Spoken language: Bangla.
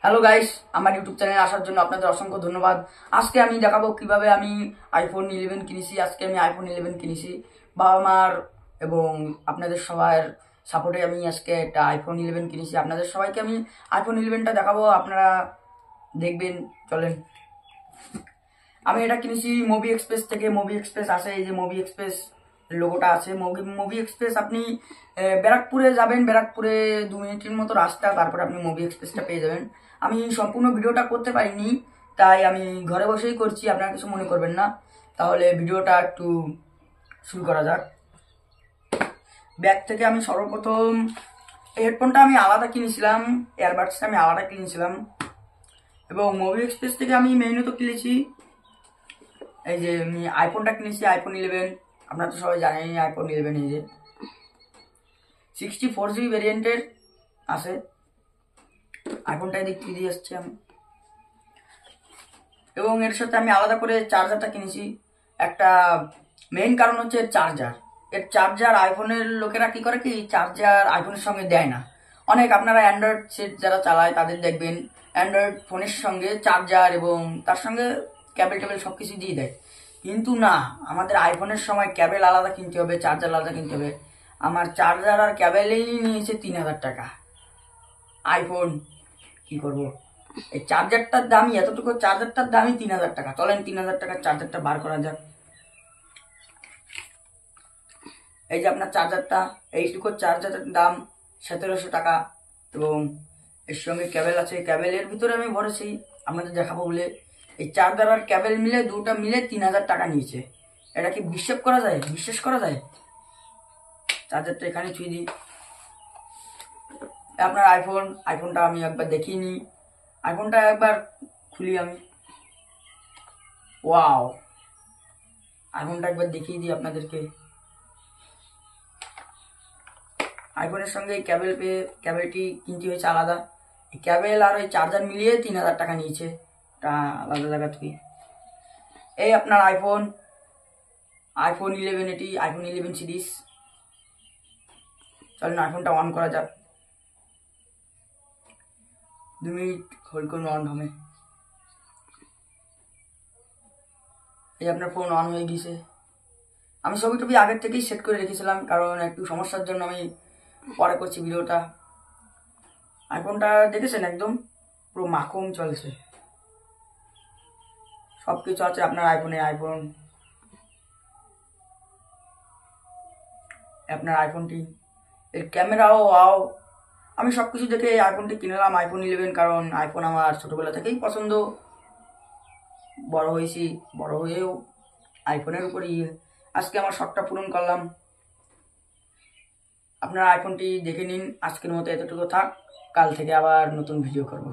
হ্যালো গাইস, আমার ইউটিউব চ্যানেলে আসার জন্য আপনাদের অসংখ্য ধন্যবাদ। আজকে আমি দেখাবো কিভাবে আমি আইফোন 11 কিনেছি। আজকে আমি আইফোন 11 কিনেছি বাবা মার এবং আপনাদের সবার সাপোর্টে আমি আজকে একটা আইফোন 11 কিনেছি। আপনাদের সবাইকে আমি আইফোন 11টা দেখাবো, আপনারা দেখবেন। চলেন, আমি এটা কিনেছি মুভি এক্সপ্রেস থেকে। মুভি এক্সপ্রেস আছে, এই যে মুভি এক্সপ্রেস লোগোটা আছে। মুভি এক্সপ্রেস আপনি ব্যারাকপুরে যাবেন, ব্যারাকপুরে 2 মিনিটের মতো রাস্তা, তারপরে আপনি মুভি এক্সপ্রেসটা পেয়ে যাবেন। আমি সম্পূর্ণ ভিডিওটা করতে পারিনি, তাই আমি ঘরে বসেই করছি, আপনারা কিছু মনে করবেন না। তাহলে ভিডিওটা একটু শুরু করা যাক। ব্যাগ থেকে আমি সর্বপ্রথম হেডফোনটা আমি আলাদা কিনেছিলাম, এয়ারবাডসটা আমি আলাদা কিনেছিলাম, এবং মুভি এক্সপ্রেস থেকে আমি মেইনও তো কিনেছি। এই যে আমি আইফোনটা কিনেছি, আইফোন 11। আপনারা তো সবাই জানেন আইফোন 11 এই যে 64GB ভ্যারিয়েন্টের আছে। আইফোনটা এদিক দিয়ে আসছি আমি, এবং এর সাথে আমি আলাদা করে চার্জারটা কিনেছি। একটা মেইন কারণ হচ্ছে এর চার্জার আইফোনের লোকেরা কি করে কি, চার্জার আইফোনের সঙ্গে দেয় না। অনেক আপনারা অ্যান্ড্রয়েড সেট যারা চালায় তাদের দেখবেন অ্যান্ড্রয়েড ফোনের সঙ্গে চার্জার এবং তার সঙ্গে ক্যাবেল ট্যাবেল সব কিছু দিয়ে দেয়, কিন্তু না, আমাদের আইফোনের সময় ক্যাবেল আলাদা কিনতে হবে, চার্জার আলাদা কিনতে হবে। আমার চার্জার আর ক্যাবেলেই নিয়েছে 3000 টাকা। আইফোন কি করব, এই চার্জারটার দামই এতটুকু, চার্জারটার দামই 3000 টাকা। চলেন 3000 টাকার চার্জারটা বার করা যাক। এই যে আপনার চার্জারটা, এইটুকু চার্জারের দাম 1700 টাকা, এবং এর সঙ্গে ক্যাবেল আছে। ক্যাবেলের ভিতরে আমি ভরেছি আপনাদের দেখাবো বলে। এই চার্জার আর ক্যাবেল মিলে দুটা মিলে 3000 টাকা নিয়েছে। এটা কি বিশ্বাস করা যায়? চার্জারটা এখানে ছুঁয়ে দিই। আপনার আইফোনটা আমি একবার দেখিয়ে নিই। আইফোনটা একবার খুলি আমি। ওয়াও, আইফোনটা একবার দেখিয়ে দিই আপনাদেরকে। আইফোনের সঙ্গে ক্যাবেলটি কিনতে হয়েছে আলাদা। এই ক্যাবেল আর ওই চার্জার মিলিয়ে 3000 টাকা নিয়েছে, তা আলাদা জায়গা থেকে। এই আপনার আইফোন 11, এটি আইফোন 11 সিরিজ। চলেন আইফোনটা অন করা যাক। 2 মিনিট হোল্ড করুন, অন হবে। এই আপনার ফোন অন হয়ে গেছে। আমি ছবি আগের থেকেই সেট করে রেখেছিলাম, কারণ একটু সমস্যার জন্য আমি পরে করছি ভিডিওটা। আইফোনটা দেখেছেন, একদম পুরো মাখন চলেছে, সব কিছু আছে আপনার আইফোনটি। এর ক্যামেরাও ওয়াও। আমি সবকিছু দেখে এই আইফোনটি কিনলাম, আইফোন 11, কারণ আইফোন আমার ছোটবেলা থেকেই পছন্দ। বড় হয়েও আইফোনের উপরই আজকে আমার শখটা পূরণ করলাম। আপনারা আইফোনটি দেখে নিন। আজকের মতো এতটুকু থাক, কাল থেকে আবার নতুন ভিডিও করব।